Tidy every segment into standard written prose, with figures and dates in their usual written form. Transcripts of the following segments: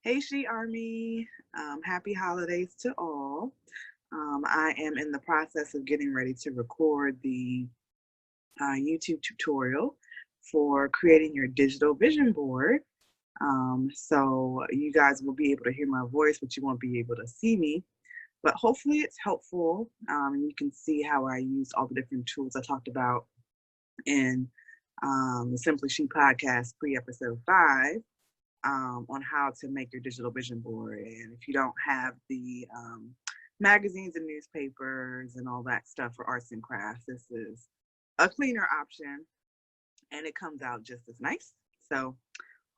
Hey, She Army. Happy holidays to all. I am in the process of getting ready to record the YouTube tutorial for creating your digital vision board. So you guys will be able to hear my voice, but you won't be able to see me. But hopefully it's helpful. And you can see how I used all the different tools I talked about in the Simply She podcast pre-episode 5. On how to make your digital vision board. And if you don't have the magazines and newspapers and all that stuff for arts and crafts, this is a cleaner option and it comes out just as nice. So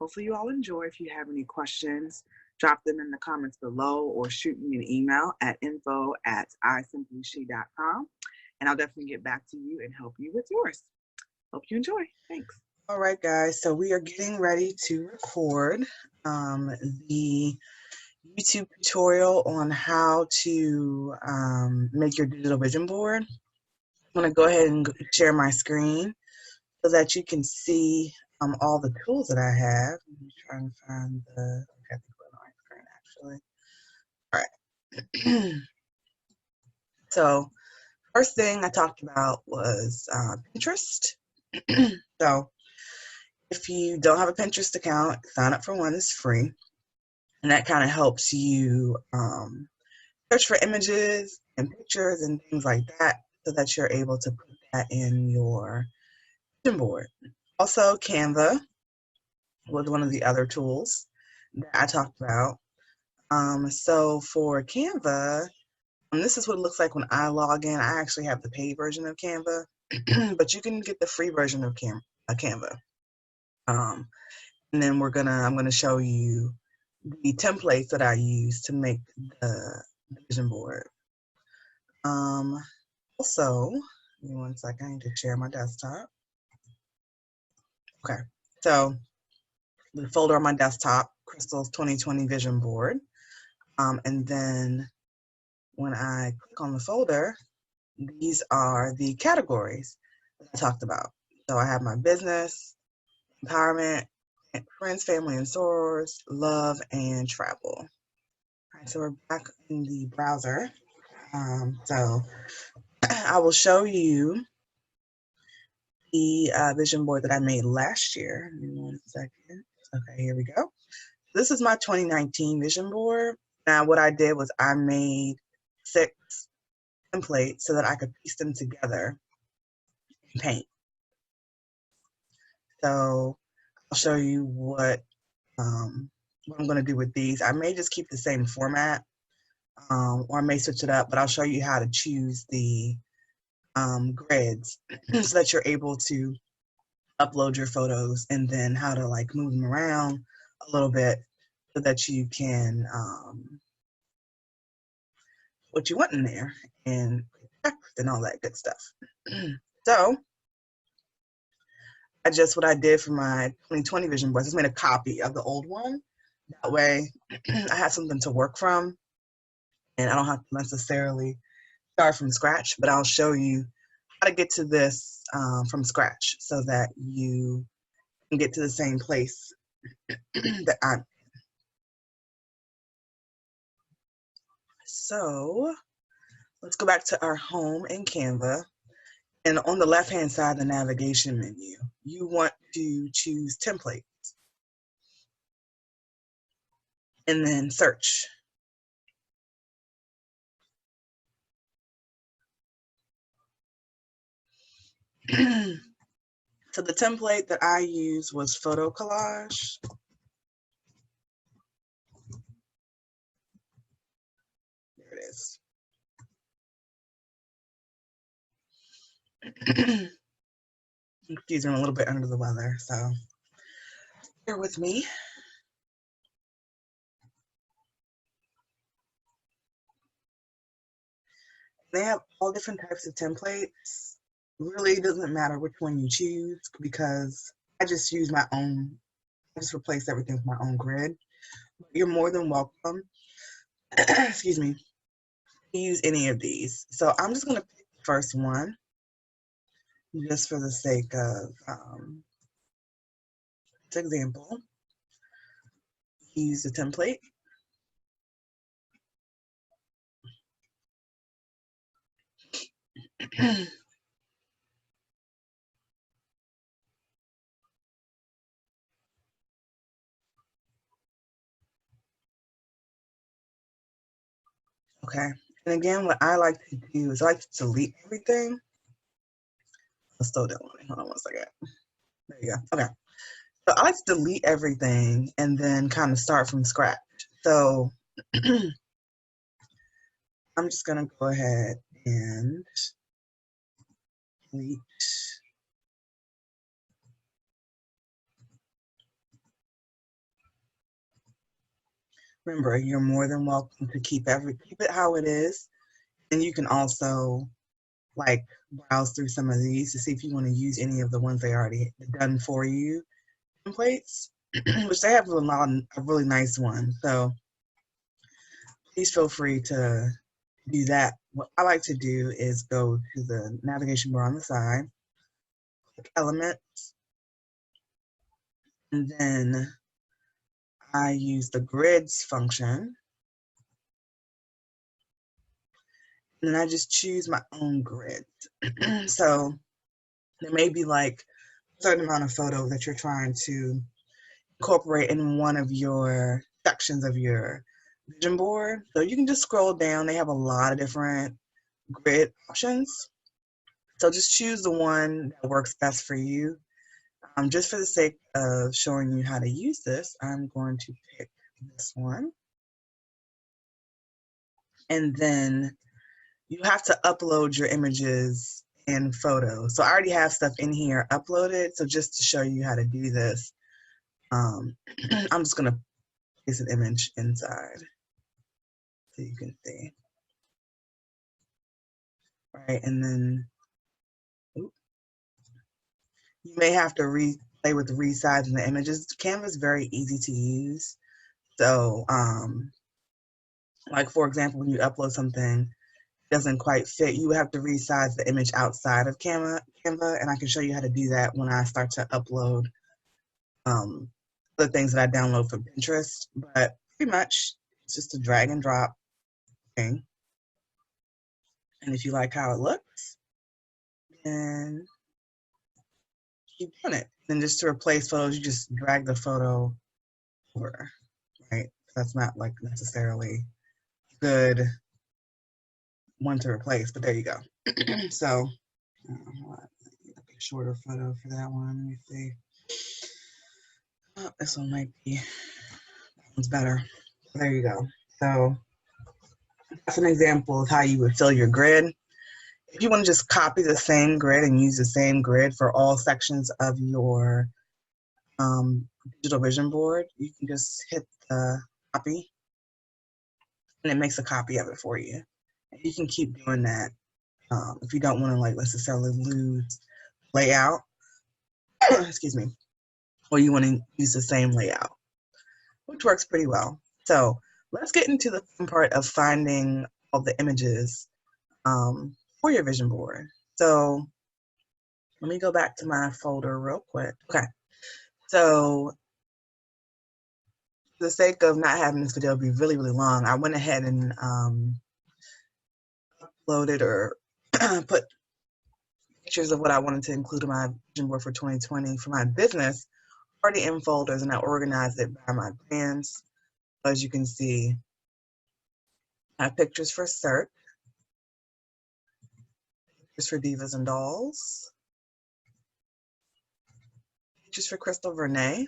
hopefully you all enjoy. If you have any questions, drop them in the comments below or shoot me an email at info@isisimplyshe.com and I'll definitely get back to you and help you with yours. Hope you enjoy. Thanks. All right, guys, so we are getting ready to record the YouTube tutorial on how to make your digital vision board. I'm going to go ahead and share my screen so that you can see all the tools that I have. I'm trying to find the, okay, I think we're on my screen actually. All right. So first thing I talked about was Pinterest. So if you don't have a Pinterest account, sign up for one. It's free. And that kind of helps you search for images and pictures and things like that so that you're able to put that in your vision board. Also, Canva was one of the other tools that I talked about. So for Canva, this is what it looks like when I log in. I actually have the paid version of Canva, but you can get the free version of Canva. And then I'm gonna show you the templates that I use to make the vision board. Also, give me one second, I need to share my desktop. Okay, so the folder on my desktop, Crystal's 2020 Vision Board. And then when I click on the folder, these are the categories that I talked about. So I have my business, empowerment, friends, family, and sorors, love, and travel. All right, so we're back in the browser. So I will show you the vision board that I made last year. Give me one second. Okay, here we go. This is my 2019 vision board. Now what I did was I made 6 templates so that I could piece them together in Paint. So I'll show you what I'm going to do with these. I may just keep the same format, or I may switch it up, but I'll show you how to choose the grids so that you're able to upload your photos and then how to like move them around a little bit so that you can what you want in there and text and all that good stuff. So what I did for my 2020 vision board, I just made a copy of the old one. That way I have something to work from and I don't have to necessarily start from scratch, but I'll show you how to get to this from scratch so that you can get to the same place that I'm. So let's go back to our home in Canva. And on the left-hand side of the navigation menu, you want to choose template and then search. So the template that I used was Photo Collage. There it is. Excuse me, I'm a little bit under the weather, so bear with me. They have all different types of templates. Really doesn't matter which one you choose because I just use my own. I just replace everything with my own grid. You're more than welcome, excuse me, to use any of these. So I'm just gonna pick the first one just for the sake of example. use the template. Okay, and again, what I like to do is I like to delete everything. Let's slow down. Hold on one second. There you go. Okay, so I like to delete everything and then kind of start from scratch. So I'm just gonna go ahead and delete. Remember, you're more than welcome to keep it how it is, and you can also like browse through some of these to see if you want to use any of the ones they already done for you templates, which they have a really nice one. So please feel free to do that. What I like to do is go to the navigation bar on the side, click Elements, and then I use the grids function, and then I just choose my own grid. So there may be like a certain amount of photo that you're trying to incorporate in one of your sections of your vision board. So you can just scroll down. They have a lot of different grid options. So just choose the one that works best for you. Just for the sake of showing you how to use this, I'm going to pick this one. And then you have to upload your images and photos. So I already have stuff in here uploaded. So just to show you how to do this, I'm just going to place an image inside so you can see. Right, and then you may have to play with resizing the images. Canva is very easy to use. So, like for example, when you upload something doesn't quite fit, you have to resize the image outside of Canva, and I can show you how to do that when I start to upload the things that I download from Pinterest. But pretty much, it's just a drag and drop thing. And if you like how it looks, then keep doing it. Then just to replace photos, you just drag the photo over, right? That's not like necessarily good one to replace, but there you go. So, a shorter photo for that one. Let me see. Oh, this one might be, that one's better. There you go. So that's an example of how you would fill your grid. If you want to just copy the same grid and use the same grid for all sections of your digital vision board, you can just hit the copy and it makes a copy of it for you. And you can keep doing that if you don't want to like necessarily lose layout, excuse me, or you want to use the same layout, which works pretty well. So let's get into the fun part of finding all the images for your vision board. So let me go back to my folder real quick. Okay, so for the sake of not having this video be really, really long, I went ahead and uploaded or put pictures of what I wanted to include in my vision board for 2020 for my business already in folders, and I organized it by my brands. As you can see, I have pictures for CERT, pictures for Divas and Dolls, pictures for Crystal Vernay,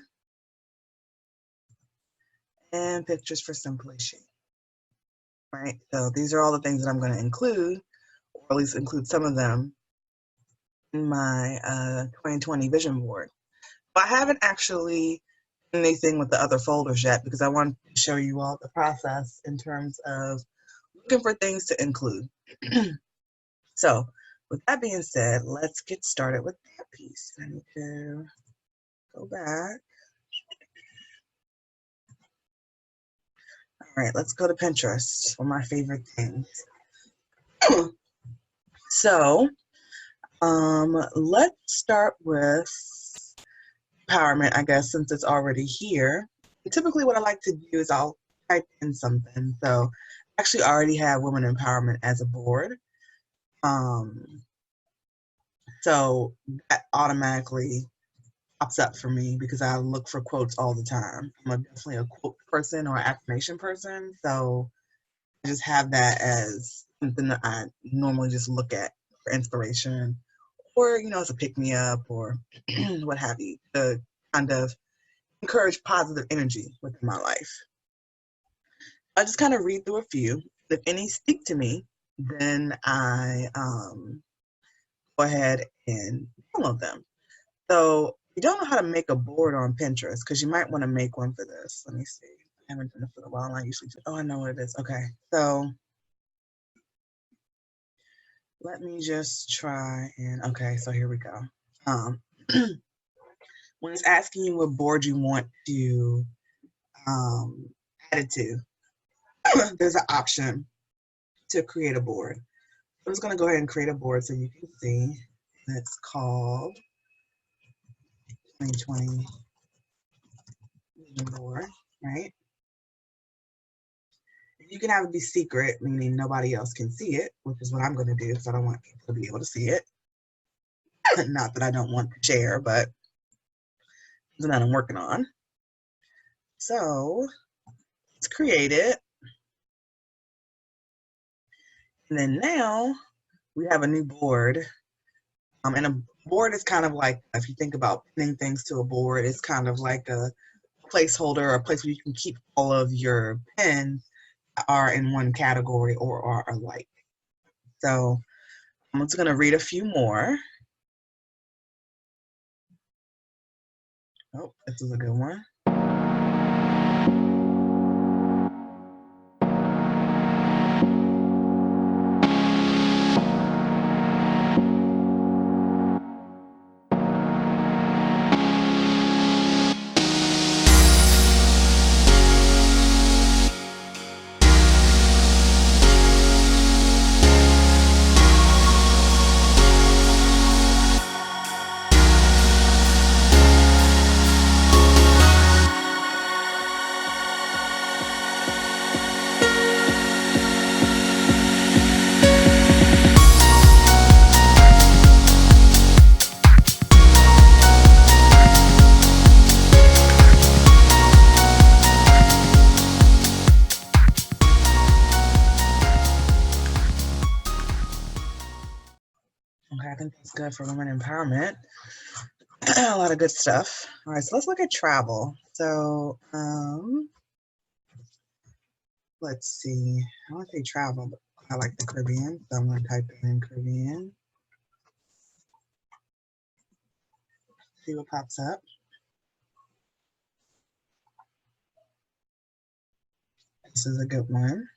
and pictures for Simply She. Right, so these are all the things that I'm going to include, or at least include some of them, in my 2020 vision board. But I haven't actually done anything with the other folders yet because I want to show you all the process in terms of looking for things to include. So with that being said, let's get started with that piece. I need to go back. All right, let's go to Pinterest, one of my favorite things. So let's start with empowerment, I guess, since it's already here. typically what I like to do is I'll type in something. So I actually already have Women Empowerment as a board. Um, so that automatically pops up for me because I look for quotes all the time. Definitely a quote person or affirmation person. So I just have that as something that I normally just look at for inspiration or, as a pick me up or what have you, to kind of encourage positive energy within my life. I just kind of read through a few. If any speak to me, then I go ahead and download them. So you don't know how to make a board on Pinterest because you might want to make one for this. Let me see. I haven't done it for a while. And I usually do. Oh, I know what it is. Okay. So let me just try and, okay, so here we go. Um, when it's asking you what board you want to add it to, there's an option to create a board. I'm just going to go ahead and create a board so you can see. It's called 2020 Vision Board, right? You can have it be secret, meaning nobody else can see it, which is what I'm going to do because I don't want people to be able to see it. Not that I don't want to share, but it's that I'm working on. So let's create it. And then now we have a new board. And a board is kind of like, if you think about pinning things to a board, it's kind of like a placeholder or a place where you can keep all of your pins that are in one category or are alike. So I'm just going to read a few more. Oh, this is a good one. Okay, I think that's good for women empowerment. A lot of good stuff. All right, so let's look at travel. So let's see. I want to say travel, but I like the Caribbean, so I'm going to type in Caribbean. See what pops up. This is a good one.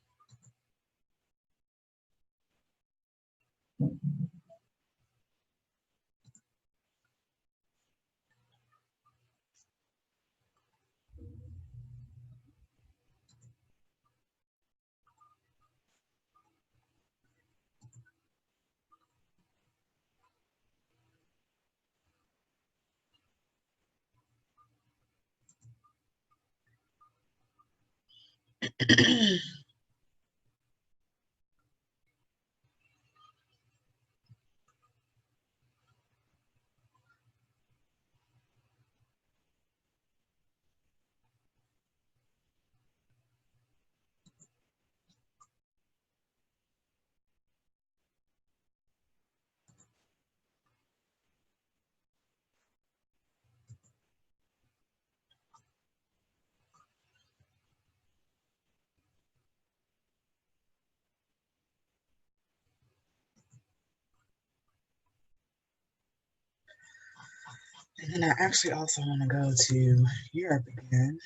And then I actually also want to go to Europe again,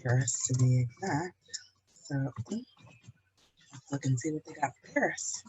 Paris to be exact. So let's look and see what they got for Paris.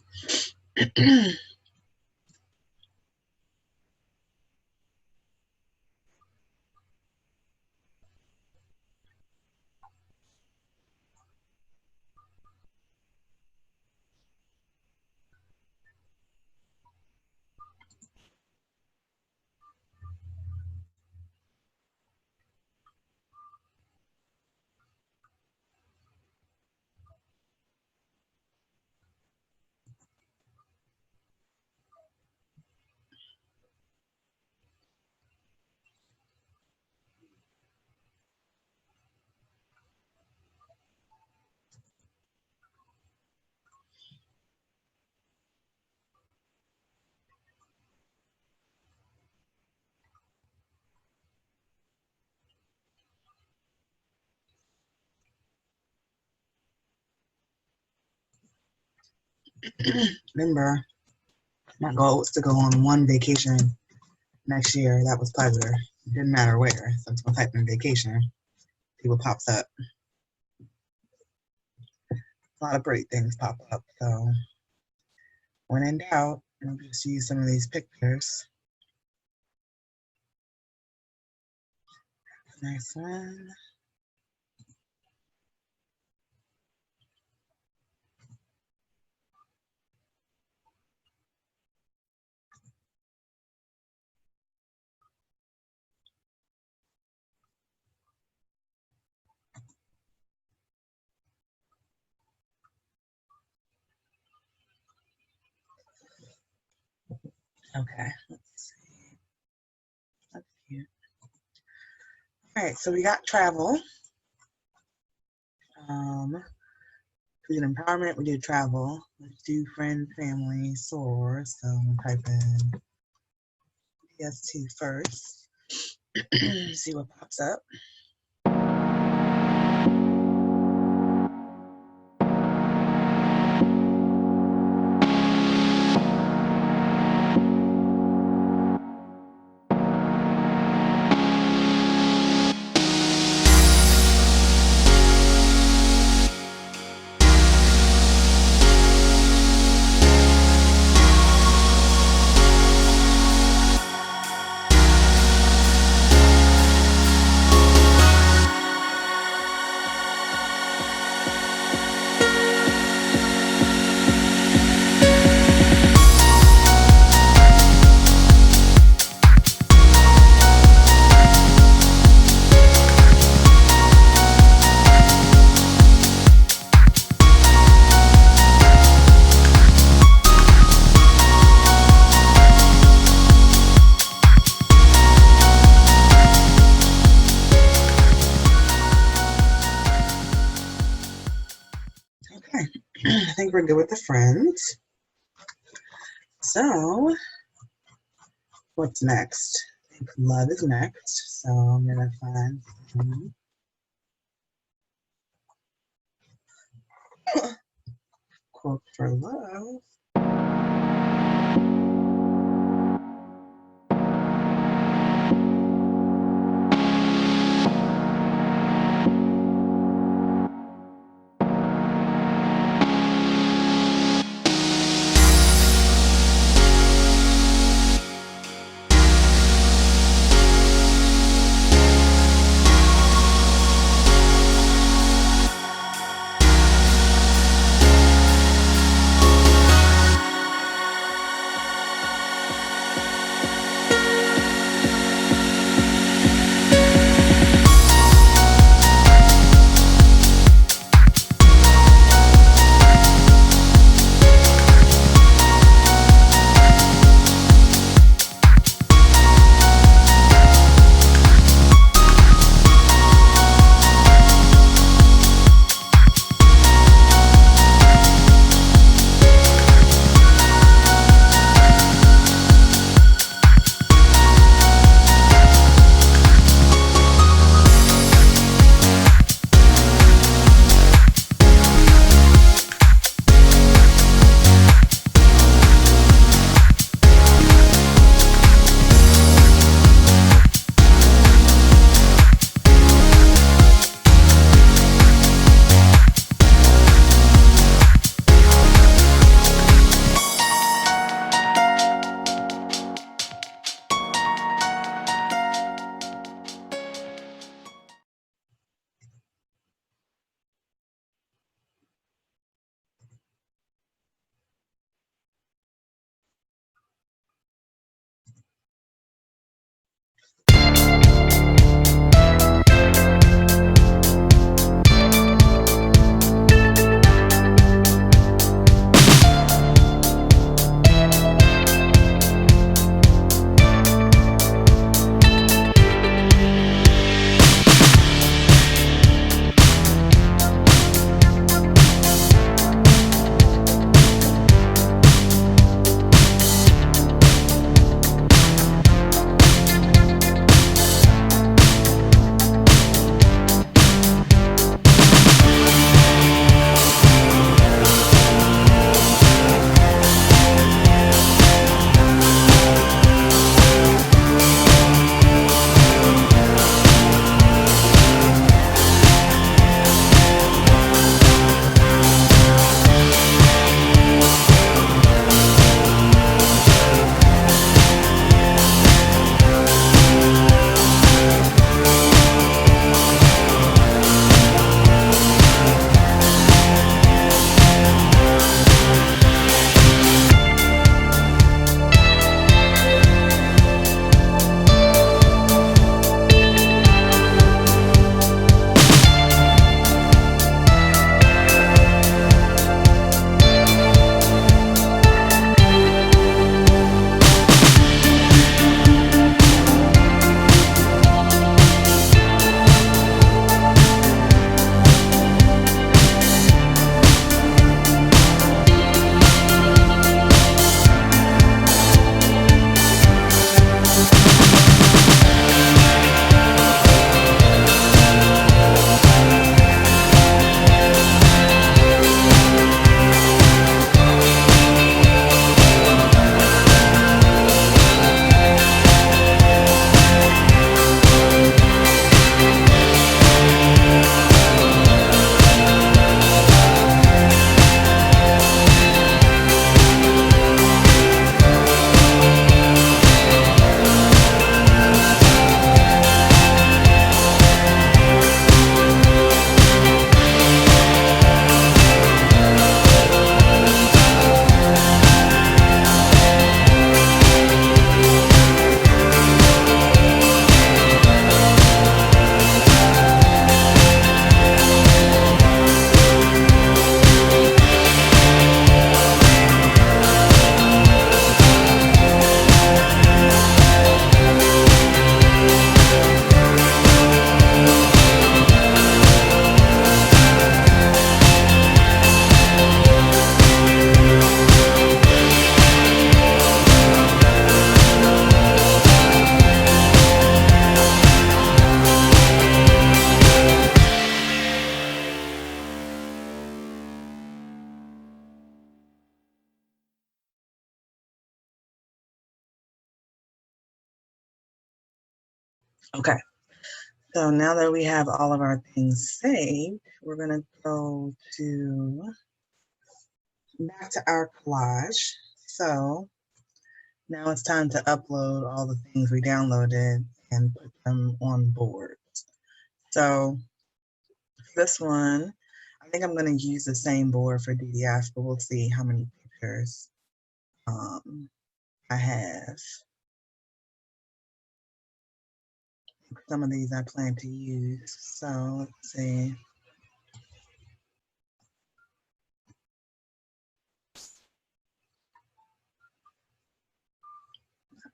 Remember, my goal was to go on one vacation next year. That was pleasure. It didn't matter where. So I'm type in vacation. People pops up. A lot of great things pop up. So when in doubt, I'll just use some of these pictures. Nice one. Okay, let's see. That's cute. All right, so we got travel. We did empowerment, we did travel. Let's do friend, family, soar. So I'm gonna type in PST first. See what pops up. Okay, I think we're good with the friends. So, what's next? I think love is next. So I'm gonna find quote for love. Okay, so now that we have all of our things saved, we're gonna go back to our collage. So now it's time to upload all the things we downloaded and put them on boards. So this one, I think I'm going to use the same board for DDF, but we'll see how many pictures I have. Some of these I plan to use. So let's see.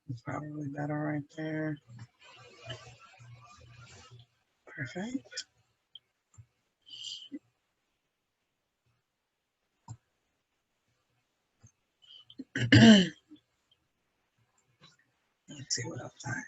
It's probably better right there. Perfect. Let's see what else I have.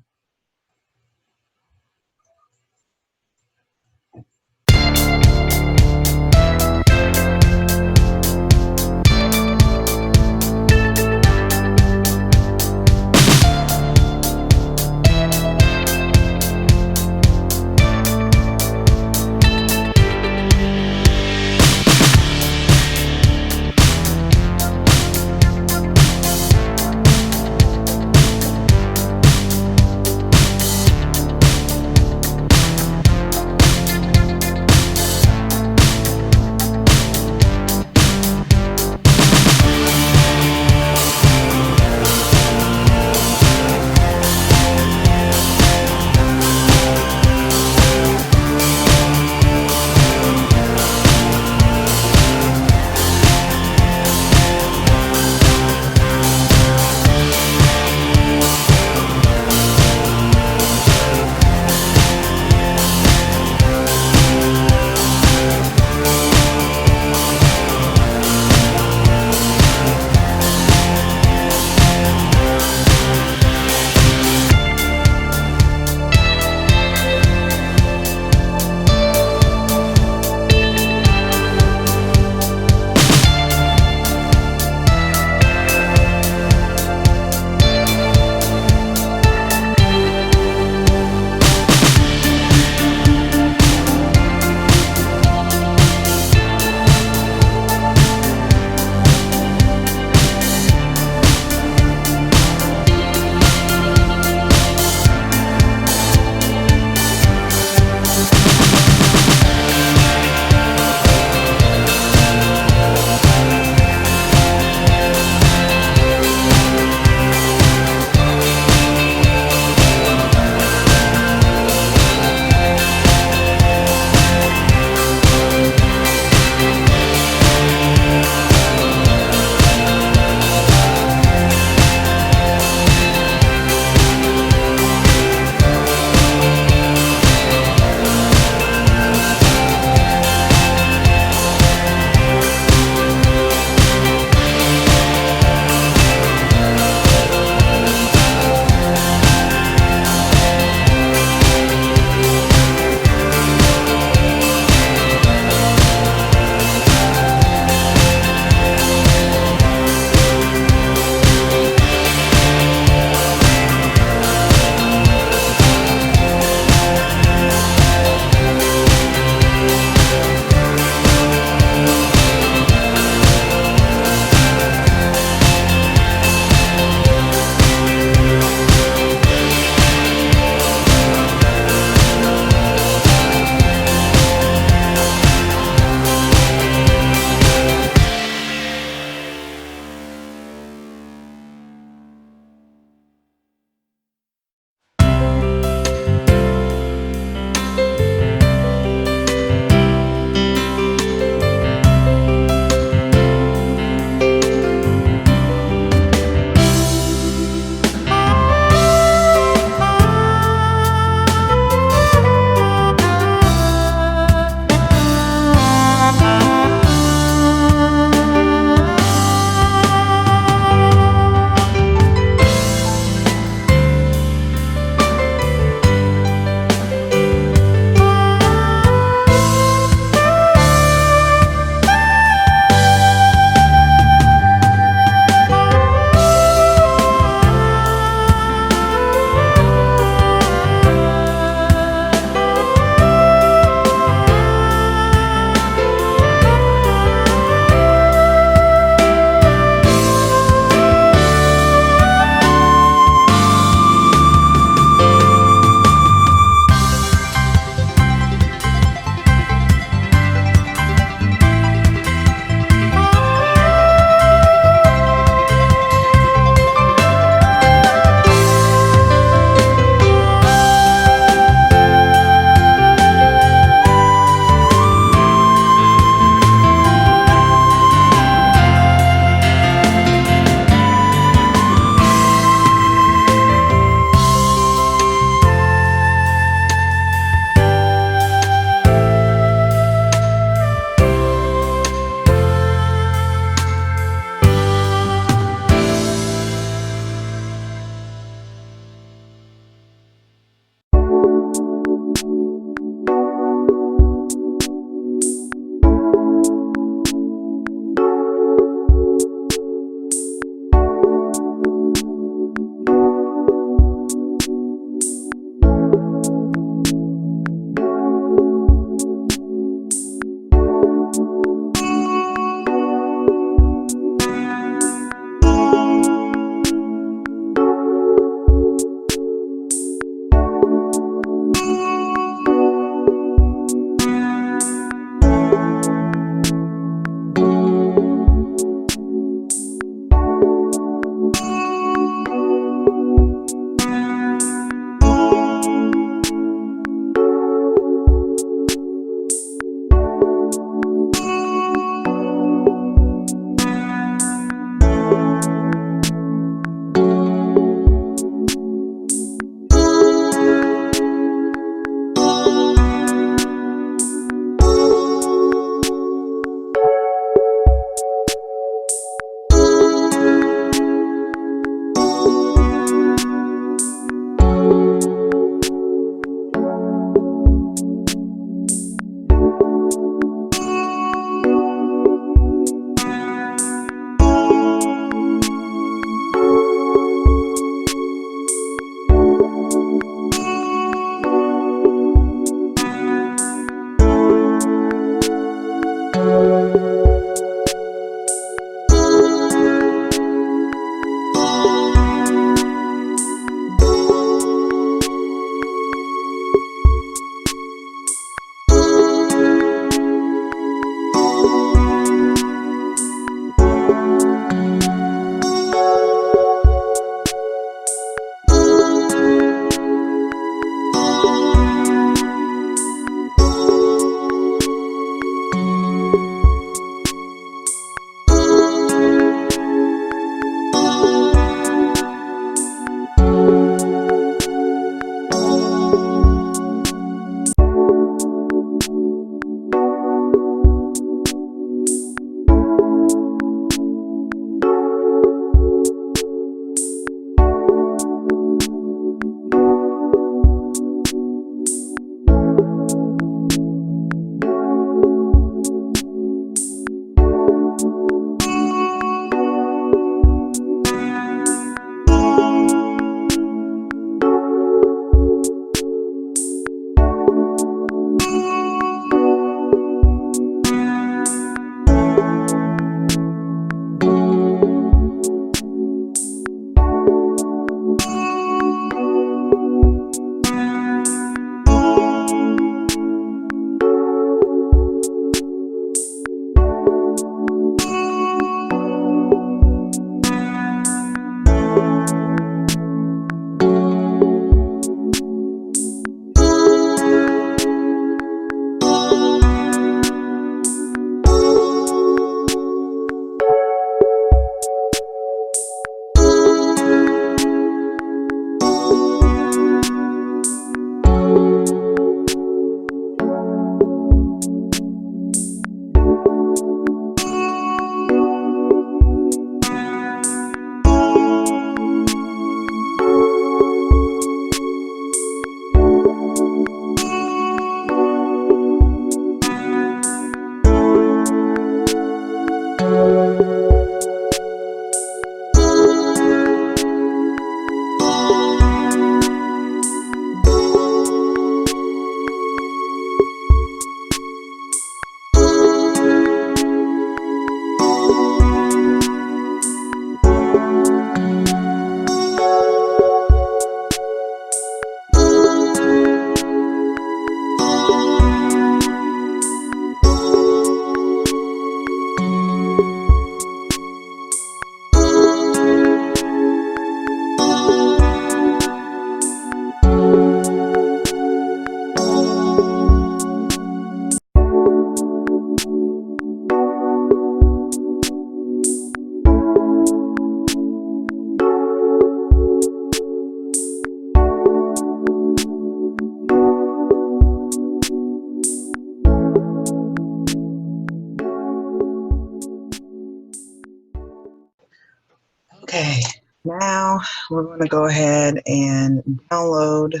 Okay, now we're going to go ahead and download,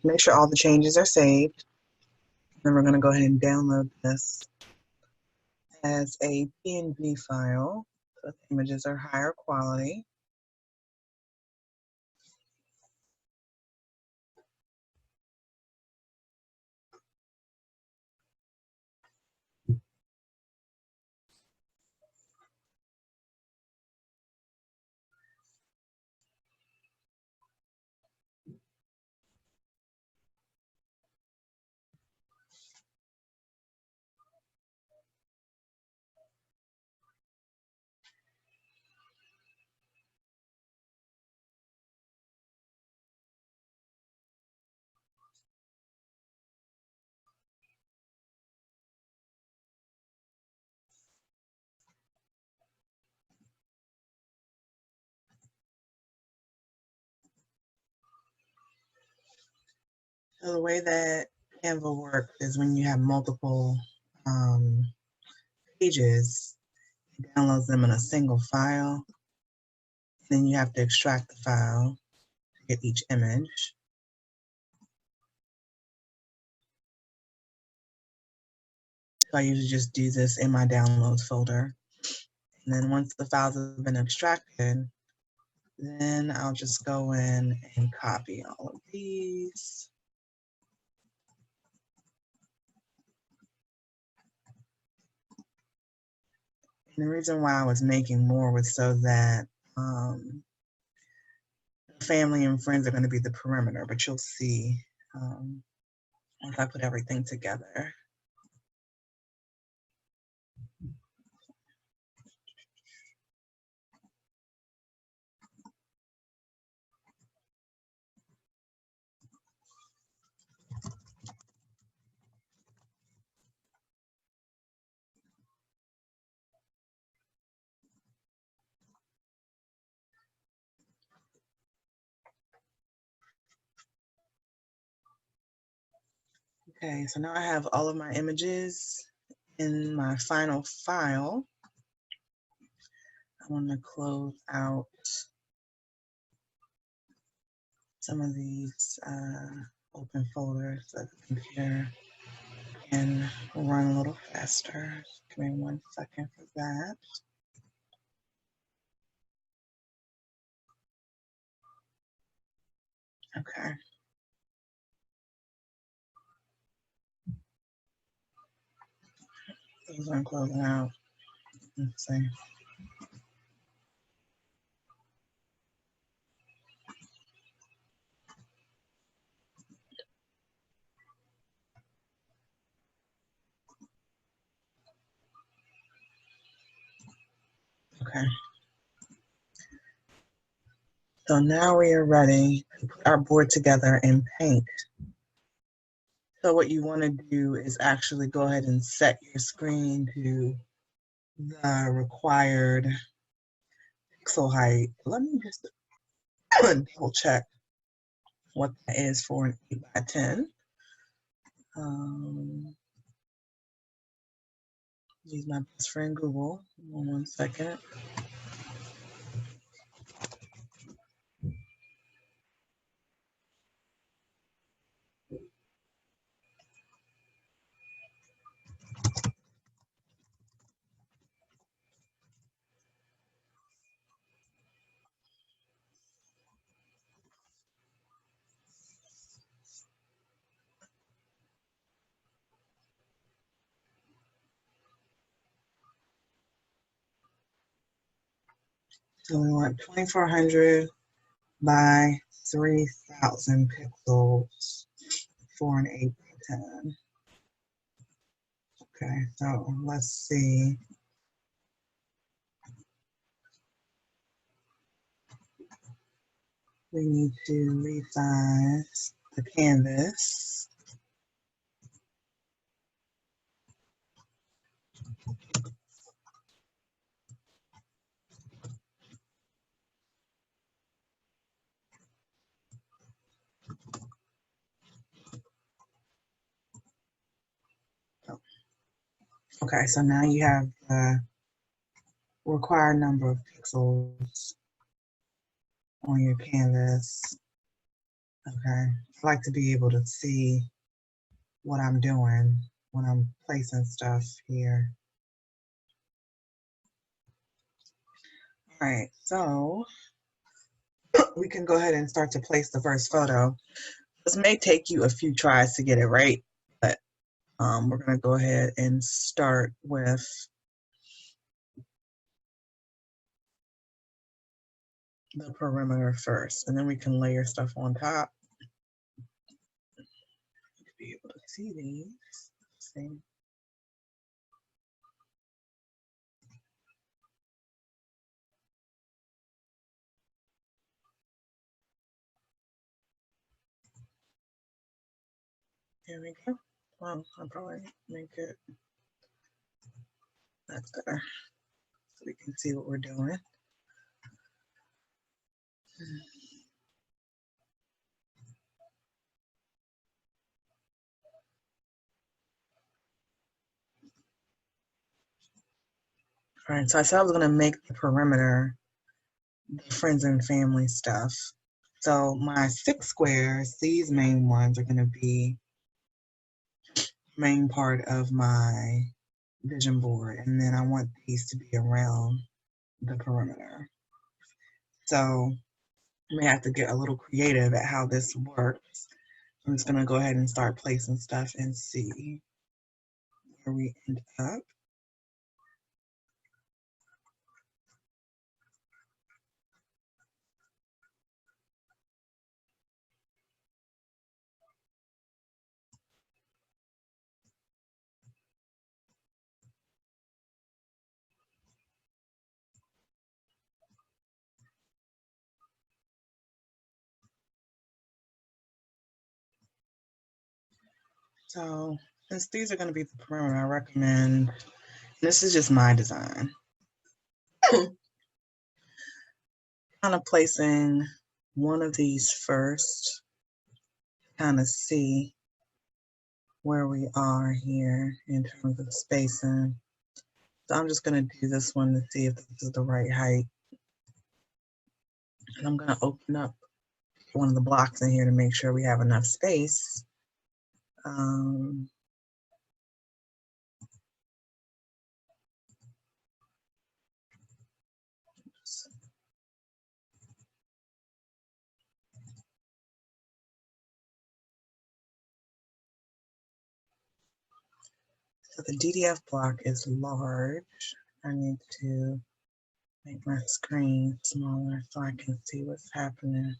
make sure all the changes are saved. Then we're going to go ahead and download this as a PNG file, so the images are higher quality. So the way that Canva works is when you have multiple pages, it downloads them in a single file. Then you have to extract the file to get each image. So I usually just do this in my downloads folder. And then once the files have been extracted, then I'll just go in and copy all of these. And the reason why I was making more was so that family and friends are going to be the perimeter, but you'll see once I put everything together. Okay, so now I have all of my images in my final file. I want to close out some of these open folders so the computer can run a little faster. Give me 1 second for that. Okay. Those aren't closing out. Let's see. Okay. So now we are ready to put our board together in Paint. So what you want to do is actually go ahead and set your screen to the required pixel height. Let me just double check what that is for an 8x10. Use my best friend Google. 1 second. So we want 2400 by 3000 pixels for an 8x10. Okay, so let's see. We need to resize the canvas. Okay, so now you have the required number of pixels on your canvas. Okay, I like to be able to see what I'm doing when I'm placing stuff here. All right, so we can go ahead and start to place the first photo. This may take you a few tries to get it right, but we're gonna go ahead and start with the perimeter first, and then we can layer stuff on top. To be able to see these. Let's see. There we go. Well, I'll probably make it, that's better, so we can see what we're doing. All right, so I said I was gonna make the perimeter the friends and family stuff. So my 6 squares, these main ones are gonna be main part of my vision board, and then I want these to be around the perimeter. So I may have to get a little creative at how this works. I'm just gonna go ahead and start placing stuff and see where we end up. So since these are gonna be the perimeter, I recommend, this is just my design, kind of placing one of these first, kind of see where we are here in terms of spacing. So I'm just going to do this one to see if this is the right height. And I'm going to open up one of the blocks in here to make sure we have enough space. So the DDF block is large. I need to make my screen smaller so I can see what's happening.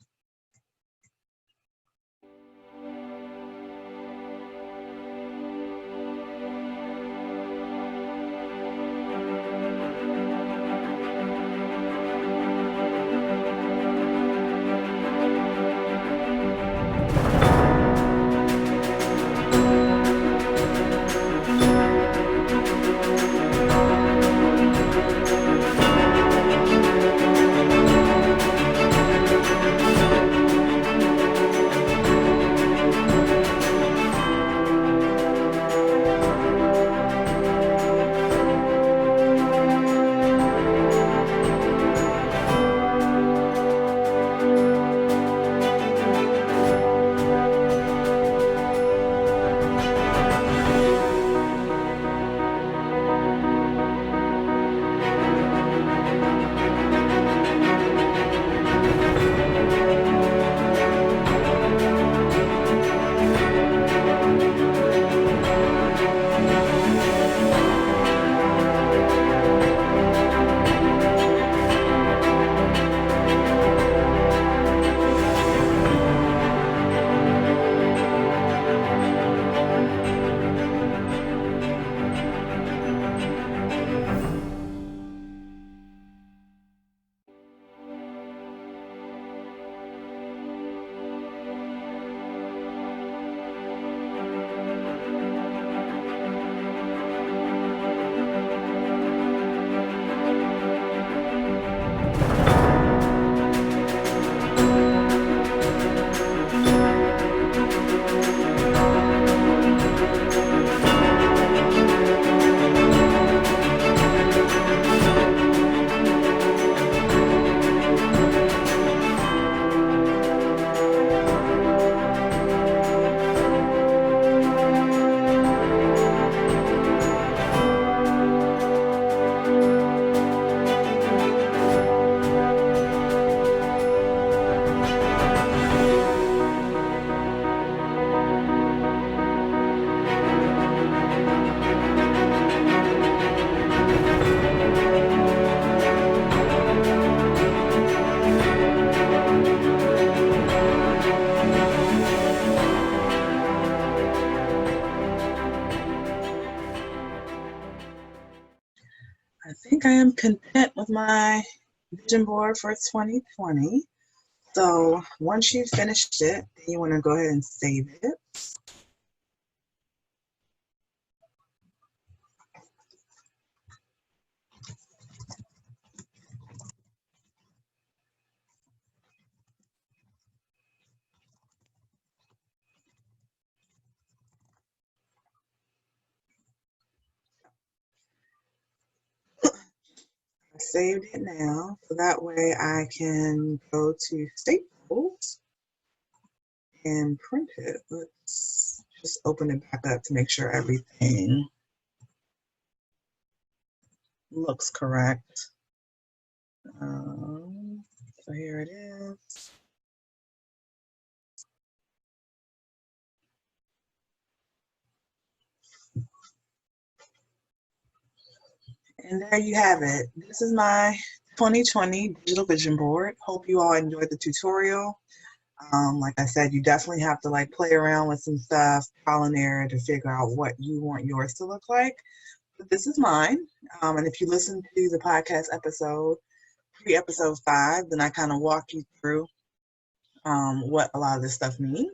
I think I am content with my vision board for 2020. So once you've finished it, you want to go ahead and save it. I saved it now, so that way I can go to Staples and print it. Let's just open it back up to make sure everything looks correct. So here it is. And there you have it. This is my 2020 digital vision board. Hope you all enjoyed the tutorial. Like I said, you definitely have to like play around with some stuff, trial and error to figure out what you want yours to look like. But this is mine. And if you listen to the podcast episode, pre-episode 5, then I kind of walk you through what a lot of this stuff means.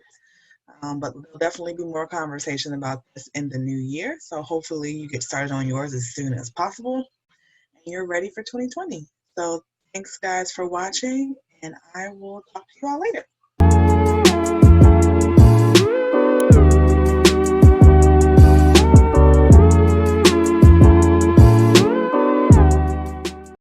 But there'll definitely be more conversation about this in the new year. So hopefully you get started on yours as soon as possible and you're ready for 2020. So thanks guys for watching, and I will talk to you all later.